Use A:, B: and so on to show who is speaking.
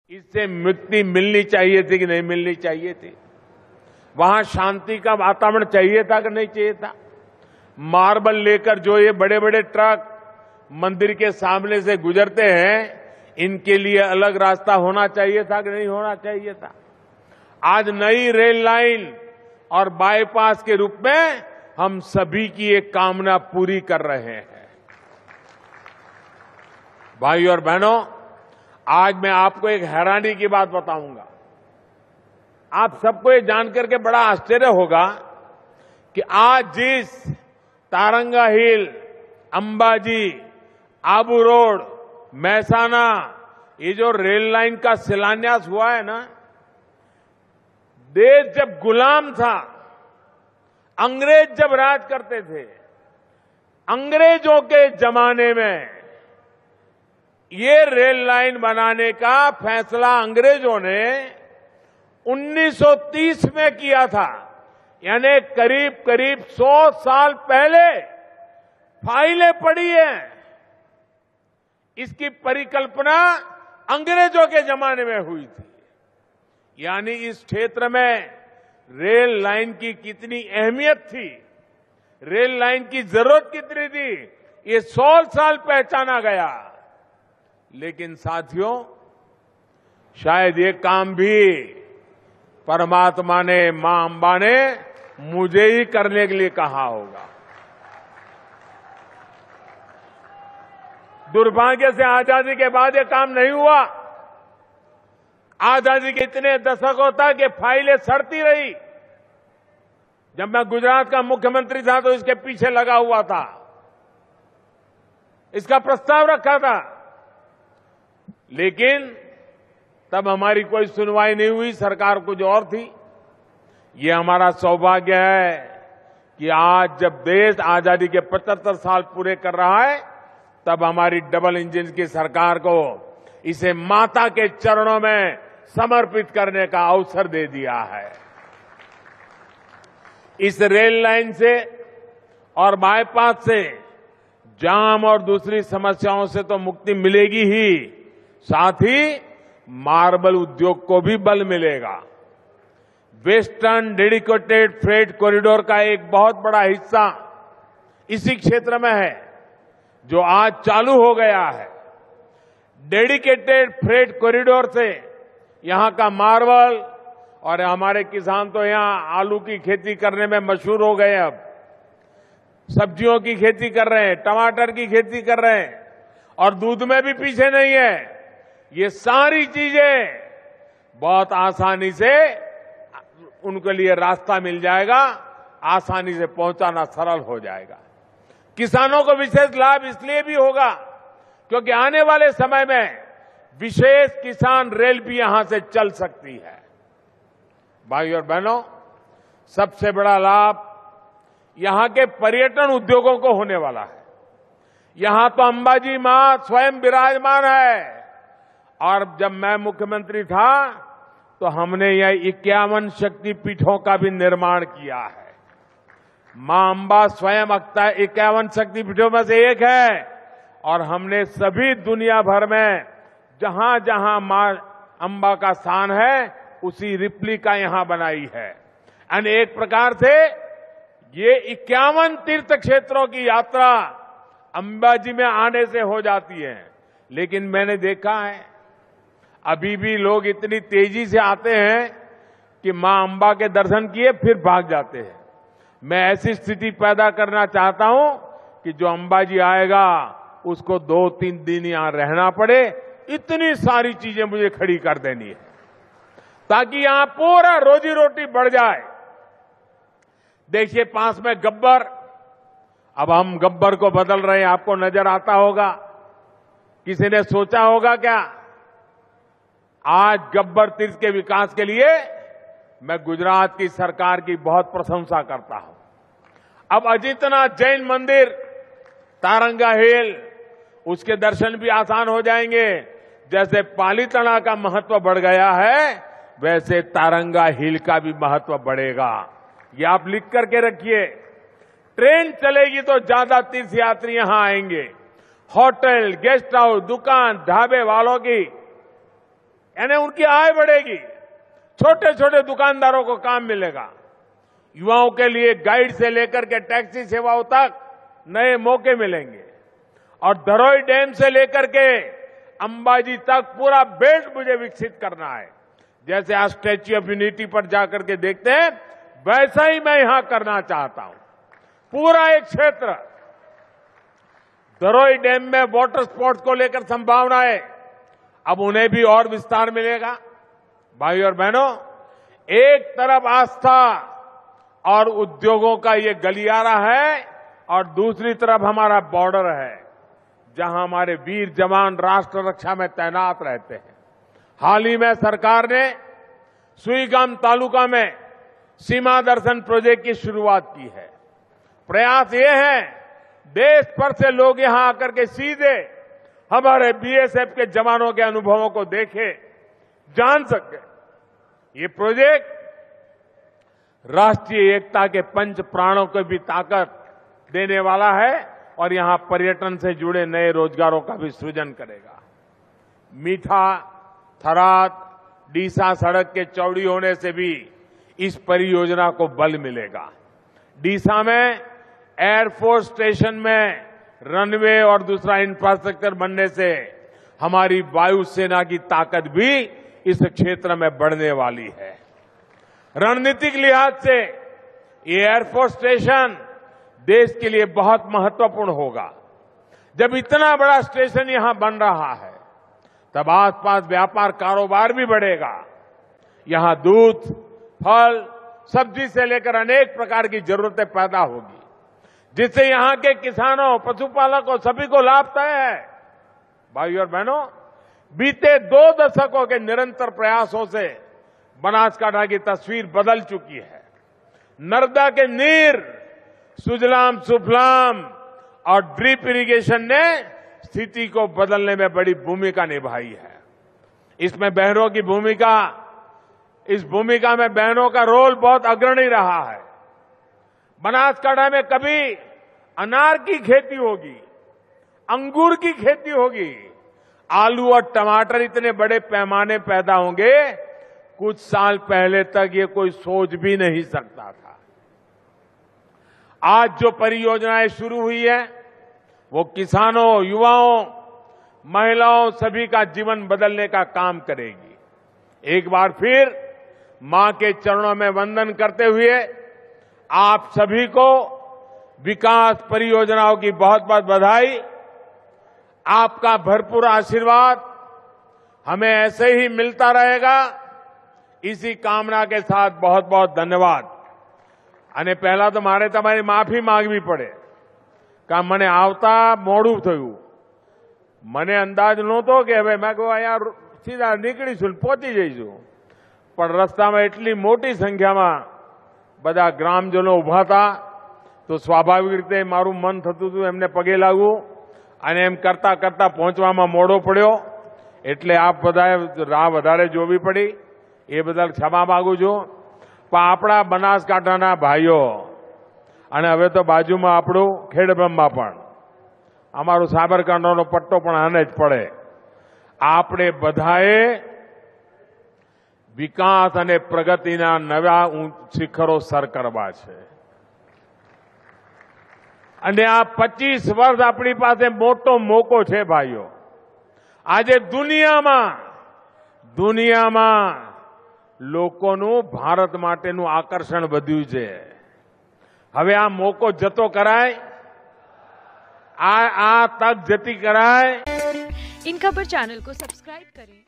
A: इससे मुक्ति मिलनी चाहिए थी कि नहीं मिलनी चाहिए थी? वहां शांति का वातावरण चाहिए था कि नहीं चाहिए था? मार्बल लेकर जो ये बड़े बड़े ट्रक मंदिर के सामने से गुजरते हैं, इनके लिए अलग रास्ता होना चाहिए था कि नहीं होना चाहिए था? आज नई रेल लाइन और बाईपास के रूप में हम सभी की एक कामना पूरी कर रहे हैं। भाइयों और बहनों, आज मैं आपको एक हैरानी की बात बताऊंगा। आप सबको ये जानकर के बड़ा आश्चर्य होगा कि आज जिस तारंगा हिल, अंबाजी, आबू रोड, महसाना, ये जो रेल लाइन का शिलान्यास हुआ है ना, देश जब गुलाम था, अंग्रेज जब राज करते थे, अंग्रेजों के जमाने में ये रेल लाइन बनाने का फैसला अंग्रेजों ने 1930 में किया था। यानी करीब करीब 100 साल पहले फाइलें पड़ी हैं। इसकी परिकल्पना अंग्रेजों के जमाने में हुई थी। यानी इस क्षेत्र में रेल लाइन की कितनी अहमियत थी, रेल लाइन की जरूरत कितनी थी, ये 100 साल पहचाना गया। लेकिन साथियों, शायद ये काम भी परमात्मा ने, मां अंबा ने मुझे ही करने के लिए कहा होगा। दुर्भाग्य से आजादी के बाद ये काम नहीं हुआ। आजादी के इतने दशकों तक ये फाइलें सड़ती रही। जब मैं गुजरात का मुख्यमंत्री था तो इसके पीछे लगा हुआ था, इसका प्रस्ताव रखा था, लेकिन तब हमारी कोई सुनवाई नहीं हुई, सरकार कुछ और थी। ये हमारा सौभाग्य है कि आज जब देश आजादी के 75 साल पूरे कर रहा है, तब हमारी डबल इंजन की सरकार को इसे माता के चरणों में समर्पित करने का अवसर दे दिया है। इस रेल लाइन से और बाईपास से जाम और दूसरी समस्याओं से तो मुक्ति मिलेगी ही, साथ ही मार्बल उद्योग को भी बल मिलेगा। वेस्टर्न डेडिकेटेड फ्रेट कॉरिडोर का एक बहुत बड़ा हिस्सा इसी क्षेत्र में है, जो आज चालू हो गया है। डेडिकेटेड फ्रेट कॉरिडोर से यहां का मार्बल, और हमारे किसान तो यहां आलू की खेती करने में मशहूर हो गए, अब सब्जियों की खेती कर रहे हैं, टमाटर की खेती कर रहे हैं, और दूध में भी पीछे नहीं है। ये सारी चीजें बहुत आसानी से उनके लिए रास्ता मिल जाएगा, आसानी से पहुंचाना सरल हो जाएगा। किसानों को विशेष लाभ इसलिए भी होगा क्योंकि आने वाले समय में विशेष किसान रेल भी यहां से चल सकती है। भाइयों और बहनों, सबसे बड़ा लाभ यहां के पर्यटन उद्योगों को होने वाला है। यहां तो अंबाजी मां स्वयं विराजमान है, और जब मैं मुख्यमंत्री था तो हमने यह 51 शक्तिपीठों का भी निर्माण किया है। मां अंबा स्वयं 51 शक्तिपीठों में से एक है, और हमने सभी दुनिया भर में जहां जहां मां अंबा का स्थान है, उसी रिप्लिका यहां बनाई है। यानी एक प्रकार से ये 51 तीर्थ क्षेत्रों की यात्रा अंबाजी में आने से हो जाती है। लेकिन मैंने देखा है, अभी भी लोग इतनी तेजी से आते हैं कि मां अंबा के दर्शन किए फिर भाग जाते हैं। मैं ऐसी स्थिति पैदा करना चाहता हूं कि जो अंबाजी आएगा उसको 2-3 दिन यहां रहना पड़े, इतनी सारी चीजें मुझे खड़ी कर देनी है, ताकि यहां पूरा रोजी रोटी बढ़ जाए। देखिए, पास में गब्बर, अब हम गब्बर को बदल रहे हैं, आपको नजर आता होगा। किसी ने सोचा होगा क्या? आज गब्बर तीर्थ के विकास के लिए मैं गुजरात की सरकार की बहुत प्रशंसा करता हूं। अब अजितनाथ जैन मंदिर, तारंगा हिल, उसके दर्शन भी आसान हो जाएंगे। जैसे पालीताना का महत्व बढ़ गया है, वैसे तारंगा हिल का भी महत्व बढ़ेगा। ये आप लिख करके रखिए। ट्रेन चलेगी तो ज्यादा तीर्थयात्री यहां आएंगे। होटल, गेस्ट हाउस, दुकान, ढाबे वालों की यानी उनकी आय बढ़ेगी, छोटे छोटे दुकानदारों को काम मिलेगा, युवाओं के लिए गाइड से लेकर के टैक्सी सेवाओं तक नए मौके मिलेंगे और धरोई डैम से लेकर के अंबाजी तक पूरा बेल्ट मुझे विकसित करना है। जैसे आज स्टैच्यू ऑफ यूनिटी पर जाकर के देखते हैं, वैसा ही मैं यहां करना चाहता हूं। पूरा एक क्षेत्र धरोई डैम में वाटर स्पोर्ट्स को लेकर संभावना है, अब उन्हें भी और विस्तार मिलेगा। भाई और बहनों, एक तरफ आस्था और उद्योगों का ये गलियारा है और दूसरी तरफ हमारा बॉर्डर है, जहां हमारे वीर जवान राष्ट्र रक्षा में तैनात रहते हैं। हाल ही में सरकार ने सुईगाम तालुका में सीमा दर्शन प्रोजेक्ट की शुरुआत की है। प्रयास ये है, देश भर से लोग यहां आकर के सीधे हमारे बीएसएफ के जवानों के अनुभवों को देखें, जान सके। ये प्रोजेक्ट राष्ट्रीय एकता के पंच प्राणों को भी ताकत देने वाला है और यहां पर्यटन से जुड़े नए रोजगारों का भी सृजन करेगा। मीठा, थराद, डीसा सड़क के चौड़ी होने से भी इस परियोजना को बल मिलेगा। डीसा में एयरफोर्स स्टेशन में रनवे और दूसरा इंफ्रास्ट्रक्चर बनने से हमारी वायुसेना की ताकत भी इस क्षेत्र में बढ़ने वाली है। रणनीतिक लिहाज से ये एयरफोर्स स्टेशन देश के लिए बहुत महत्वपूर्ण होगा। जब इतना बड़ा स्टेशन यहां बन रहा है, तब आसपास व्यापार कारोबार भी बढ़ेगा। यहां दूध, फल, सब्जी से लेकर अनेक प्रकार की जरूरतें पैदा होगी, जिससे यहां के किसानों, पशुपालकों सभी को लाभ तय है। भाई और बहनों, बीते 2 दशकों के निरंतर प्रयासों से बनासकांठा की तस्वीर बदल चुकी है। नर्मदा के नीर, सुजलाम सुफलाम और ड्रिप इरिगेशन ने स्थिति को बदलने में बड़ी भूमिका निभाई है। इसमें बहनों की भूमिका, इस भूमिका में बहनों का रोल बहुत अग्रणी रहा है। बनासकांठा में कभी अनार की खेती होगी, अंगूर की खेती होगी, आलू और टमाटर इतने बड़े पैमाने पैदा होंगे, कुछ साल पहले तक ये कोई सोच भी नहीं सकता था। आज जो परियोजनाएं शुरू हुई है, वो किसानों, युवाओं, महिलाओं सभी का जीवन बदलने का काम करेगी। एक बार फिर मां के चरणों में वंदन करते हुए आप सभी को विकास परियोजनाओं की बहुत बहुत बधाई। आपका भरपूर आशीर्वाद हमें ऐसे ही मिलता रहेगा, इसी कामना के साथ बहुत बहुत धन्यवाद। અને પહેલા તો મારે તમારી માફી માંગવી પડે, કે મને આવતા મોડું થયું, મને અંદાજ નહોતો કે હવે મેં કહું અહીંયા સીધા નીકળીશું ને પહોંચી જઈશું, પણ રસ્તામાં એટલી મોટી સંખ્યામાં બધા ગ્રામજનો ઉભા હતા, તો સ્વાભાવિક રીતે મારું મન થતું હતું એમને પગે લાગવું, અને એમ કરતા કરતા પહોંચવામાં મોડો પડ્યો, એટલે આપ બધાએ રાહ વધારે જોવી પડી, એ બદલ ક્ષમા માંગુ છું। પણ આપણા બનાસકાંઠાના ભાઈઓ અને હવે તો બાજુમાં આપણું ખેડબ્રહ્મા પણ, અમારો સાબરકાંઠાનો પટ્ટો પણ આને જ પડે। આપણે બધાએ વિકાસ અને પ્રગતિના નવા શિખરો સર કરવા છે, અને આ 25 વર્ષ આપણી પાસે મોટો મોકો છે ભાઈઓ। આજે દુનિયામાં લોકોનું ભારત માટેનું આકર્ષણ વધ્યું છે। હવે આ મોકો જતો કરાય, આ તક જતી કરાય।
B: इन खबर चैनल को सब्सक्राइब करें।